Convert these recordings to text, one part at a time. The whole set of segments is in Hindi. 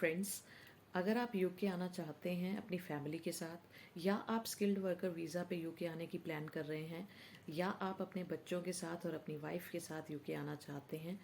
फ्रेंड्स, अगर आप यूके आना चाहते हैं अपनी फैमिली के साथ या आप स्किल्ड वर्कर वीज़ा पे यूके आने की प्लान कर रहे हैं या आप अपने बच्चों के साथ और अपनी वाइफ के साथ यूके आना चाहते हैं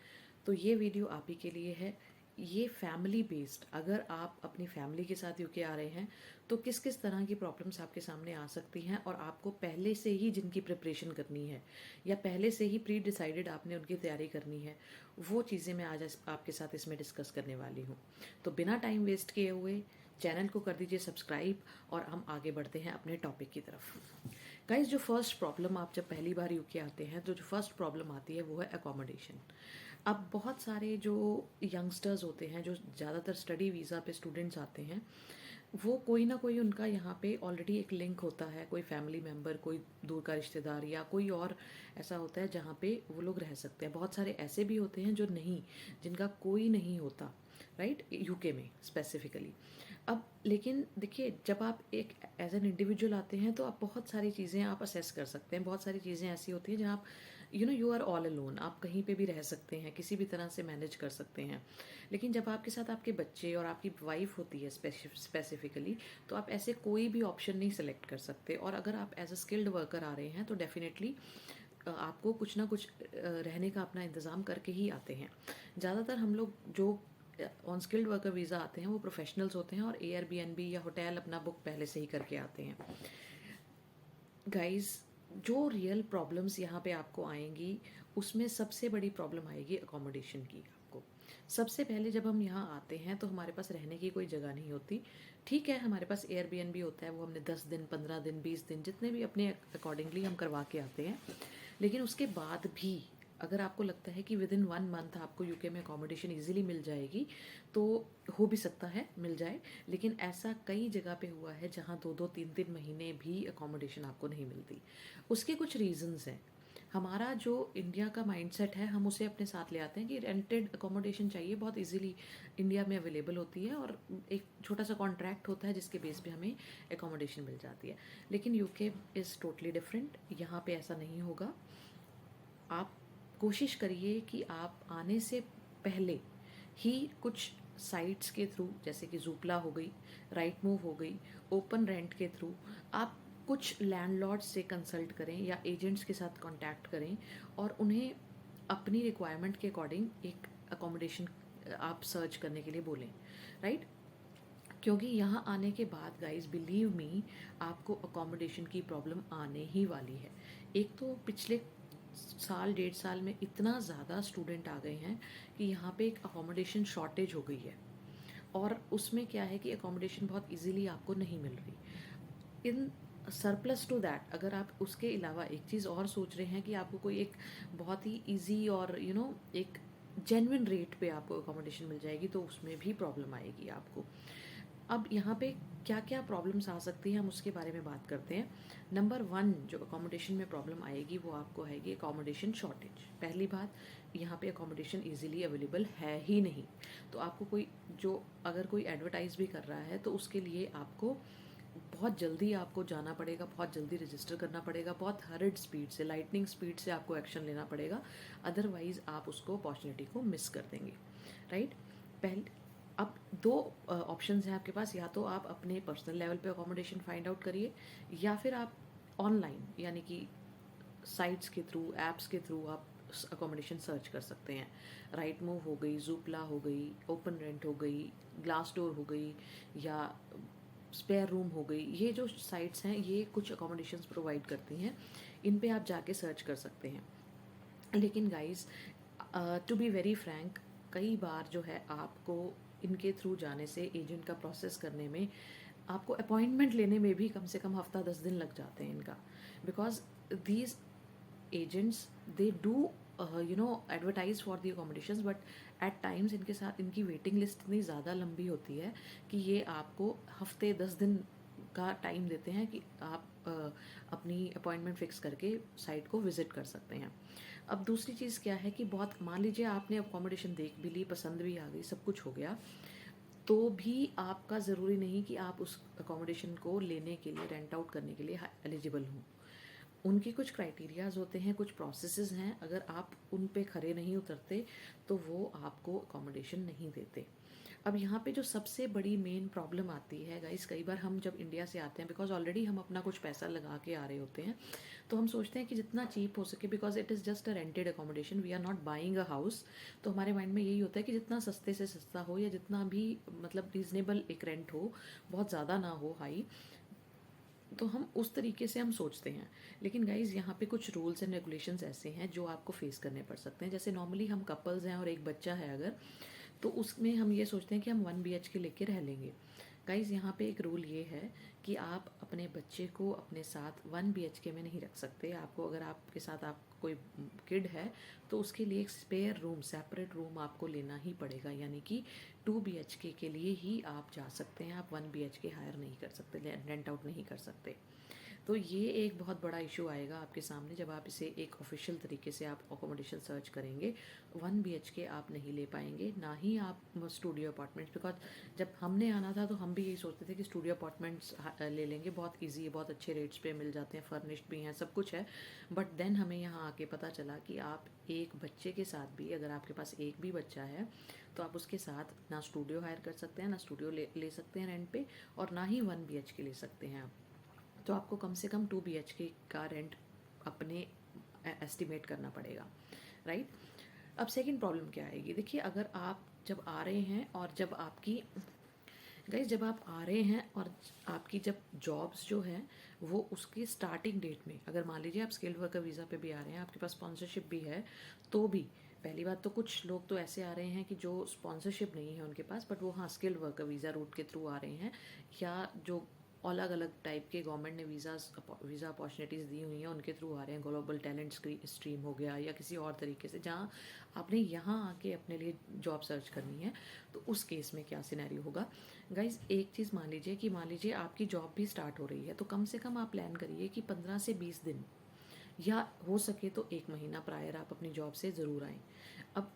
तो ये वीडियो आप ही के लिए है। ये फैमिली बेस्ड, अगर आप अपनी फैमिली के साथ यूके आ रहे हैं तो किस किस तरह की प्रॉब्लम्स आपके सामने आ सकती हैं और आपको पहले से ही जिनकी प्रिपरेशन करनी है या पहले से ही प्री डिसाइडेड आपने उनकी तैयारी करनी है, वो चीज़ें मैं आज आपके साथ इसमें डिस्कस करने वाली हूँ। तो बिना टाइम वेस्ट किए हुए चैनल को कर दीजिए सब्सक्राइब और हम आगे बढ़ते हैं अपने टॉपिक की तरफ। गाइस, जो फर्स्ट प्रॉब्लम, आप जब पहली बार यूके आते हैं तो जो फर्स्ट प्रॉब्लम आती है वो है अकोमोडेशन। अब बहुत सारे जो यंगस्टर्स होते हैं, जो ज़्यादातर स्टडी वीज़ा पे स्टूडेंट्स आते हैं, वो कोई ना कोई उनका यहाँ पे ऑलरेडी एक लिंक होता है, कोई फैमिली मेम्बर, कोई दूर का रिश्तेदार या कोई और ऐसा होता है जहाँ पे वो लोग रह सकते हैं। बहुत सारे ऐसे भी होते हैं जो नहीं, जिनका कोई नहीं होता, राइट, यूके में स्पेसिफिकली। अब लेकिन देखिए, जब आप एक एज एन इंडिविजुअल आते हैं तो आप बहुत सारी चीज़ें आप असेस कर सकते हैं। बहुत सारी चीज़ें ऐसी होती हैं जहाँ आप यू आर ऑल अलोन, आप कहीं पे भी रह सकते हैं, किसी भी तरह से मैनेज कर सकते हैं। लेकिन जब आपके साथ आपके बच्चे और आपकी वाइफ होती है स्पेसिफिकली, तो आप ऐसे कोई भी ऑप्शन नहीं सेलेक्ट कर सकते। और अगर आप एज अ स्किल्ड वर्कर आ रहे हैं तो डेफिनेटली आपको कुछ ना कुछ रहने का अपना इंतज़ाम करके ही आते हैं। ज़्यादातर हम लोग जो ऑन स्किल्ड वर्कर वीज़ा आते हैं वो प्रोफेशनल्स होते हैं और एयरबीएनबी या होटल अपना बुक पहले से ही करके आते हैं। गाइस, जो रियल प्रॉब्लम्स यहाँ पे आपको आएंगी उसमें सबसे बड़ी प्रॉब्लम आएगी अकोमोडेशन की। आपको सबसे पहले जब हम यहाँ आते हैं तो हमारे पास रहने की कोई जगह नहीं होती। ठीक है, हमारे पास एयरबीएनबी होता है, वो हमने 10 दिन, 15 दिन, 20 दिन, जितने भी अपने अकॉर्डिंगली हम करवा के आते हैं। लेकिन उसके बाद भी अगर आपको लगता है कि विद इन 1 मंथ आपको यूके में अकोमोडेशन इजीली मिल जाएगी, तो हो भी सकता है मिल जाए। लेकिन ऐसा कई जगह पे हुआ है जहाँ 2-2, 3-3 महीने भी अकोमोडेशन आपको नहीं मिलती। उसके कुछ रीजंस हैं। हमारा जो इंडिया का माइंडसेट है, हम उसे अपने साथ ले आते हैं कि रेंटेड अकोमोडेशन चाहिए, बहुत इजीली इंडिया में अवेलेबल होती है और एक छोटा सा कॉन्ट्रैक्ट होता है जिसके बेस पे हमें अकोमोडेशन मिल जाती है। लेकिन यूके इज़ टोटली डिफरेंट, यहाँ पे ऐसा नहीं होगा। आप कोशिश करिए कि आप आने से पहले ही कुछ साइट्स के थ्रू, जैसे कि जूपला हो गई, राइट मूव हो गई, ओपन रेंट के थ्रू आप कुछ लैंडलॉर्ड से कंसल्ट करें या एजेंट्स के साथ कांटेक्ट करें और उन्हें अपनी रिक्वायरमेंट के अकॉर्डिंग एक अकोमोडेशन आप सर्च करने के लिए बोलें, राइट। क्योंकि यहाँ आने के बाद गाइस, बिलीव मी, आपको अकोमोडेशन की प्रॉब्लम आने ही वाली है। एक तो पिछले साल, 1.5 साल में इतना ज़्यादा स्टूडेंट आ गए हैं कि यहाँ पे एक अकोमोडेशन शॉर्टेज हो गई है। और उसमें क्या है कि अकोमोडेशन बहुत इजीली आपको नहीं मिल रही। इन सरप्लस टू दैट, अगर आप उसके अलावा एक चीज़ और सोच रहे हैं कि आपको कोई एक बहुत ही इजी और एक जेन्युइन रेट पे आपको अकोमोडेशन मिल जाएगी, तो उसमें भी प्रॉब्लम आएगी आपको। अब यहाँ पे क्या क्या प्रॉब्लम्स आ सकती हैं, हम उसके बारे में बात करते हैं। नंबर 1 जो अकोमोडेशन में प्रॉब्लम आएगी वो आपको आएगी अकोमोडेशन शॉर्टेज। पहली बात, यहाँ पे अकोमोडेशन इजीली अवेलेबल है ही नहीं। तो आपको कोई जो अगर कोई एडवर्टाइज भी कर रहा है तो उसके लिए आपको बहुत जल्दी आपको जाना पड़ेगा, बहुत जल्दी रजिस्टर करना पड़ेगा, बहुत हरिड स्पीड से, लाइटनिंग स्पीड से आपको एक्शन लेना पड़ेगा। अदरवाइज आप उसको अपॉर्चुनिटी को मिस कर देंगे, राइट। पहले अब 2 ऑप्शंस हैं आपके पास, या तो आप अपने पर्सनल लेवल पे अकोमोडेशन फाइंड आउट करिए या फिर आप ऑनलाइन यानी कि साइट्स के थ्रू, ऐप्स के थ्रू आप अकोमोडेशन सर्च कर सकते हैं। राइट मूव हो गई, जूपला हो गई, ओपन रेंट हो गई, ग्लास डोर हो गई या स्पेयर रूम हो गई। ये जो साइट्स हैं ये कुछ अकोमोडेशंस प्रोवाइड करती हैं, इन पे आप जाके सर्च कर सकते हैं। लेकिन guys, to be very frank, कई बार जो है आपको इनके थ्रू जाने से, एजेंट का प्रोसेस करने में, आपको अपॉइंटमेंट लेने में भी कम से कम हफ्ता 10 दिन लग जाते हैं इनका। Because these agents, they do advertise for the accommodations, but at times इनके साथ इनकी वेटिंग लिस्ट इतनी ज़्यादा लंबी होती है कि ये आपको हफ्ते 10 दिन का टाइम देते हैं कि आप अपनी अपॉइंटमेंट फिक्स करके साइट को विजिट कर सकते हैं। अब दूसरी चीज़ क्या है कि बहुत, मान लीजिए आपने अकोमोडेशन देख भी ली, पसंद भी आ गई, सब कुछ हो गया, तो भी आपका ज़रूरी नहीं कि आप उस अकोमोडेशन को लेने के लिए, रेंट आउट करने के लिए एलिजिबल हों। उनके कुछ क्राइटेरियाज होते हैं, कुछ प्रोसेसेस हैं, अगर आप उन पे खरे नहीं उतरते तो वो आपको अकोमोडेशन नहीं देते। अब यहाँ पे जो सबसे बड़ी मेन प्रॉब्लम आती है गाइस, कई बार हम जब इंडिया से आते हैं, बिकॉज ऑलरेडी हम अपना कुछ पैसा लगा के आ रहे होते हैं, तो हम सोचते हैं कि जितना चीप हो सके, because it is just a rented accommodation, we are not buying a house. तो हमारे माइंड में यही होता है कि जितना सस्ते से सस्ता हो, या जितना भी मतलब रीजनेबल एक रेंट हो, बहुत ज़्यादा ना हो हाई, तो हम उस तरीके से हम सोचते हैं। लेकिन गाइज़ यहाँ पे कुछ रूल्स एंड रेगुलेशंस ऐसे हैं जो आपको फेस करने पड़ सकते हैं। जैसे नॉर्मली हम कपल्स हैं और एक बच्चा है अगर, तो उसमें हम ये सोचते हैं कि हम 1 BHK लेके रह लेंगे। गाइज़ यहाँ पे एक रूल ये है कि आप अपने बच्चे को अपने साथ 1 BHK में नहीं रख सकते। आपको, अगर आपके साथ आप कोई किड है, तो उसके लिए एक स्पेयर रूम, सेपरेट रूम आपको लेना ही पड़ेगा। यानी कि 2 BHK के लिए ही आप जा सकते हैं, आप 1 BHK हायर नहीं कर सकते, रेंट आउट नहीं कर सकते। तो ये एक बहुत बड़ा इशू आएगा आपके सामने जब आप इसे एक ऑफिशियल तरीके से आप अकोमोडेशन सर्च करेंगे। 1 BHK आप नहीं ले पाएंगे, ना ही आप स्टूडियो अपार्टमेंट्स, बिकॉज जब हमने आना था तो हम भी यही सोचते थे कि स्टूडियो अपार्टमेंट्स ले लेंगे, बहुत ईजी है, बहुत अच्छे रेट्स पे मिल जाते हैं, फर्निश्ड भी हैं, सब कुछ है। बट देन हमें यहाँ आके पता चला कि आप एक बच्चे के साथ भी, अगर आपके पास एक भी बच्चा है, तो आप उसके साथ ना स्टूडियो हायर कर सकते हैं, ना स्टूडियो ले सकते हैं रेंट पे, और ना ही 1 BHK ले सकते हैं आप। तो आपको कम से कम 2 BHK का रेंट अपने एस्टिमेट करना पड़ेगा, राइट। अब सेकंड प्रॉब्लम क्या आएगी, देखिए, अगर आप जब आ रहे हैं और जब आपकी, गाइस, जब आप आ रहे हैं और आपकी जब जॉब्स जो हैं वो उसकी स्टार्टिंग डेट में, अगर मान लीजिए आप स्किल्ड वर्कर वीज़ा पे भी आ रहे हैं, आपके पास स्पॉन्सरशिप भी है, तो भी पहली बात तो कुछ लोग तो ऐसे आ रहे हैं कि जो स्पॉन्सरशिप नहीं है उनके पास, बट वो हाँ स्किल्ड वर्कर वीज़ा रूट के थ्रू आ रहे हैं, या जो अलग अलग टाइप के गवर्नमेंट ने वीज़ा अपॉर्चुनिटीज़ दी हुई हैं उनके थ्रू आ रहे हैं। ग्लोबल टैलेंट स्ट्रीम हो गया, या किसी और तरीके से जहाँ आपने यहाँ आके अपने लिए जॉब सर्च करनी है। तो उस केस में क्या सिनेरियो होगा गाइज, एक चीज़ मान लीजिए आपकी जॉब भी स्टार्ट हो रही है, तो कम से कम आप प्लान करिए कि 15 से 20 दिन, या हो सके तो 1 महीना प्रायर आप अपनी जॉब से ज़रूर आएँ। अब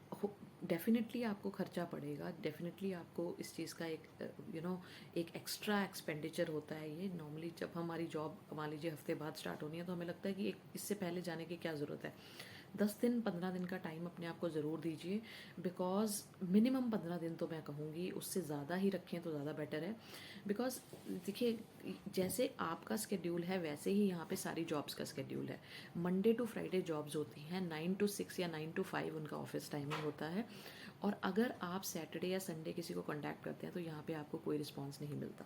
डेफिनेटली आपको खर्चा पड़ेगा, डेफिनेटली आपको इस चीज़ का एक एक एक्स्ट्रा एक्सपेंडिचर होता है। ये नॉर्मली जब हमारी जॉब मान लीजिए हफ्ते बाद स्टार्ट होनी है, तो हमें लगता है कि एक इससे पहले जाने की क्या ज़रूरत है। 10 दिन 15 दिन का टाइम अपने आप को ज़रूर दीजिए, बिकॉज मिनिमम 15 दिन तो मैं कहूँगी, उससे ज़्यादा ही रखें तो ज़्यादा बेटर है। बिकॉज देखिए, जैसे आपका स्केड्यूल है वैसे ही यहाँ पे सारी जॉब्स का स्केड्यूल है। मंडे टू फ्राइडे जॉब्स होती हैं, 9 to 6 या 9 to 5 उनका ऑफिस टाइमिंग होता है। और अगर आप सैटरडे या संडे किसी को कॉन्टैक्ट करते हैं तो यहाँ पे आपको कोई रिस्पॉन्स नहीं मिलता।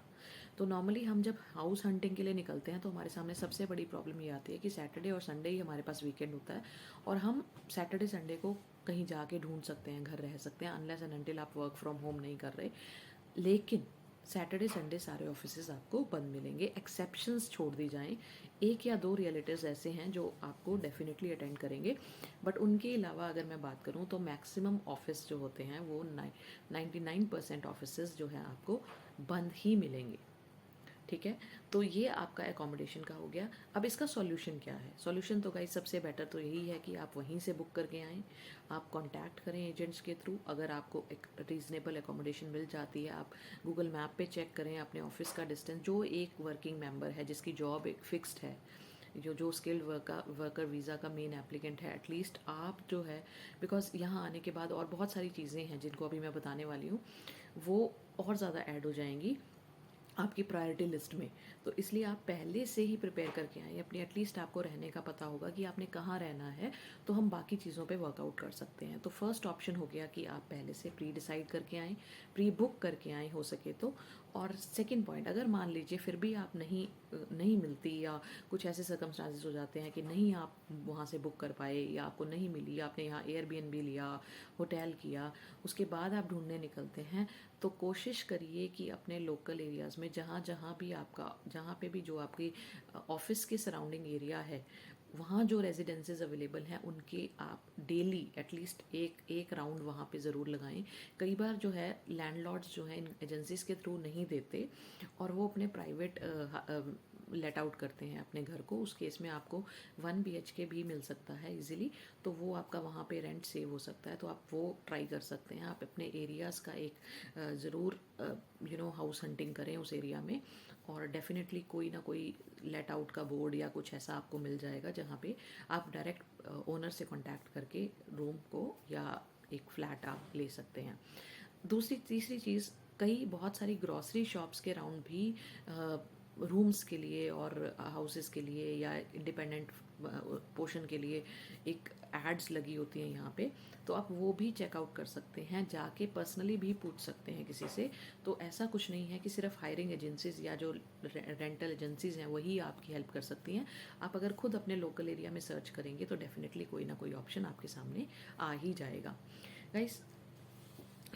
तो नॉर्मली हम जब हाउस हंटिंग के लिए निकलते हैं तो हमारे सामने सबसे बड़ी प्रॉब्लम ये आती है कि सैटरडे और संडे ही हमारे पास वीकेंड होता है, और हम सैटरडे संडे को कहीं जाके ढूंढ सकते हैं, घर रह सकते हैं, अनलेस एंड अनटिल आप वर्क फ्रॉम होम नहीं कर रहे। लेकिन सैटरडे संडे सारे ऑफिसेज आपको बंद मिलेंगे, एक्सेप्शंस छोड़ दी जाएं। एक या दो रियलेटिव्स ऐसे हैं जो आपको डेफिनेटली अटेंड करेंगे, बट उनके अलावा अगर मैं बात करूं तो मैक्सिमम ऑफिस जो होते हैं वो 99% ऑफिसेज जो हैं आपको बंद ही मिलेंगे। ठीक है, तो ये आपका एकोमोडेशन का हो गया। अब इसका सॉल्यूशन क्या है? सॉल्यूशन तो गाइस सबसे बेटर तो यही है कि आप वहीं से बुक करके आएँ, आप कांटेक्ट करें एजेंट्स के थ्रू। अगर आपको एक रीज़नेबल एकोमोडेशन मिल जाती है, आप गूगल मैप पे चेक करें अपने ऑफिस का डिस्टेंस, जो एक वर्किंग मेंबर है जिसकी जॉब एक फिक्स्ड है, जो स्किल्ड वर्कर वीज़ा का मेन एप्लीकेंट है, एटलीस्ट आप जो है, बिकॉज यहाँ आने के बाद और बहुत सारी चीज़ें हैं जिनको अभी मैं बताने वाली हूँ, वो और ज़्यादा ऐड हो जाएंगी आपकी प्रायोरिटी लिस्ट में। तो इसलिए आप पहले से ही प्रिपेयर करके आएँ अपनी, एटलीस्ट आपको रहने का पता होगा कि आपने कहाँ रहना है, तो हम बाकी चीज़ों पे वर्कआउट कर सकते हैं। तो फर्स्ट ऑप्शन हो गया कि आप पहले से प्री डिसाइड करके आएँ, प्री बुक करके आएँ हो सके तो। और सेकंड पॉइंट, अगर मान लीजिए फिर भी आप नहीं मिलती, या कुछ ऐसे सर्कमस्टांसेस हो जाते हैं कि नहीं आप वहाँ से बुक कर पाए, या आपको नहीं मिली, आपने यहाँ एयरबीएनबी लिया, होटल किया, उसके बाद आप ढूंढने निकलते हैं, तो कोशिश करिए कि अपने लोकल एरियाज़ में जहाँ पे भी जो आपकी ऑफिस के सराउंडिंग एरिया है, वहाँ जो रेजिडेंसेस अवेलेबल हैं उनके आप डेली एटलीस्ट एक राउंड वहाँ पे ज़रूर लगाएं। कई बार जो है लैंडलॉर्ड्स जो हैं इन एजेंसीज के थ्रू नहीं देते, और वो अपने प्राइवेट लेट आउट करते हैं अपने घर को। उस केस में आपको 1 BHK भी मिल सकता है इजीली, तो वो आपका वहाँ पे रेंट सेव हो सकता है, तो आप वो ट्राई कर सकते हैं। आप अपने एरियाज़ का एक ज़रूर हाउस हंटिंग करें उस एरिया में, और डेफिनेटली कोई ना कोई लेट आउट का बोर्ड या कुछ ऐसा आपको मिल जाएगा जहाँ पे आप डायरेक्ट ओनर से कांटेक्ट करके रूम को या एक फ्लैट आप ले सकते हैं। दूसरी तीसरी चीज़, कई बहुत सारी ग्रॉसरी शॉप्स के अराउंड भी रूम्स के लिए और हाउसेस के लिए या इंडिपेंडेंट पोर्शन के लिए एक एड्स लगी होती हैं यहाँ पे, तो आप वो भी चेकआउट कर सकते हैं, जाके पर्सनली भी पूछ सकते हैं किसी से। तो ऐसा कुछ नहीं है कि सिर्फ हायरिंग एजेंसीज या जो रेंटल एजेंसीज हैं वही आपकी हेल्प कर सकती हैं। आप अगर खुद अपने लोकल एरिया में सर्च करेंगे तो डेफिनेटली कोई ना कोई ऑप्शन आपके सामने आ ही जाएगा। गाइस,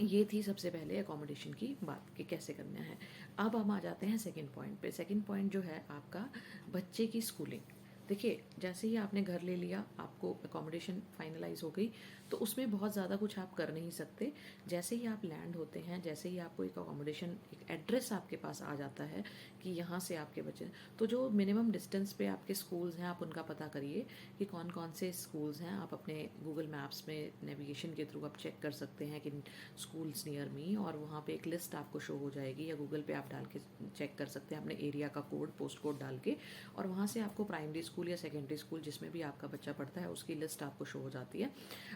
ये थी सबसे पहले अकोमोडेशन की बात कि कैसे करना है। अब हम आ जाते हैं सेकंड पॉइंट पे। सेकंड पॉइंट जो है आपका बच्चे की स्कूलिंग। देखिए, जैसे ही आपने घर ले लिया, आपको अकोमोडेशन फाइनलाइज हो गई, तो उसमें बहुत ज़्यादा कुछ आप कर नहीं सकते। जैसे ही आप लैंड होते हैं, जैसे ही आपको एक अकोमोडेशन, एक एड्रेस आपके पास आ जाता है कि यहाँ से आपके बच्चे, तो जो मिनिमम डिस्टेंस पे आपके स्कूल्स हैं आप उनका पता करिए कि कौन कौन से स्कूल्स हैं। आप अपने गूगल मैप्स में नेविगेशन के थ्रू आप चेक कर सकते हैं कि स्कूल्स नियर मी, और वहाँ पे एक लिस्ट आपको शो हो जाएगी, या गूगल पे आप डाल के चेक कर सकते हैं अपने एरिया का कोड, पोस्ट कोड डाल के, और वहाँ से आपको प्राइमरी स्कूल या सेकेंडरी स्कूल जिसमें भी आपका बच्चा पढ़ता है उसकी लिस्ट आपको शो हो जाती है।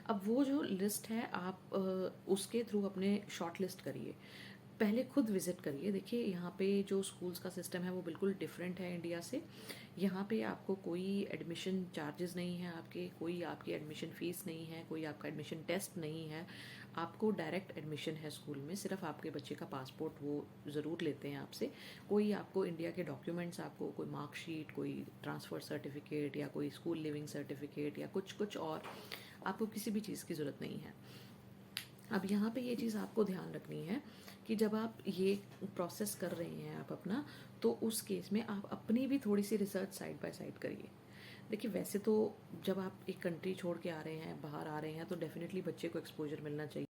अब वो जो लिस्ट है आप उसके थ्रू अपने शॉर्ट लिस्ट करिए, पहले खुद विज़िट करिए। देखिए, यहाँ पे जो स्कूल्स का सिस्टम है वो बिल्कुल डिफरेंट है इंडिया से। यहाँ पे आपको कोई एडमिशन चार्जेस नहीं है, आपके कोई आपकी एडमिशन फ़ीस नहीं है, कोई आपका एडमिशन टेस्ट नहीं है। आपको डायरेक्ट एडमिशन है स्कूल में। सिर्फ आपके बच्चे का पासपोर्ट वो ज़रूर लेते हैं आपसे। कोई आपको इंडिया के डॉक्यूमेंट्स, आपको कोई मार्कशीट, कोई ट्रांसफ़र सर्टिफिकेट या कोई स्कूल लिविंग सर्टिफिकेट या कुछ कुछ और, आपको किसी भी चीज़ की ज़रूरत नहीं है। अब यहाँ पे ये चीज़ आपको ध्यान रखनी है कि जब आप ये प्रोसेस कर रहे हैं आप अपना, तो उस केस में आप अपनी भी थोड़ी सी रिसर्च साइड बाय साइड करिए। देखिए, वैसे तो जब आप एक कंट्री छोड़ के आ रहे हैं, बाहर आ रहे हैं, तो डेफिनेटली बच्चे को एक्सपोजर मिलना चाहिए।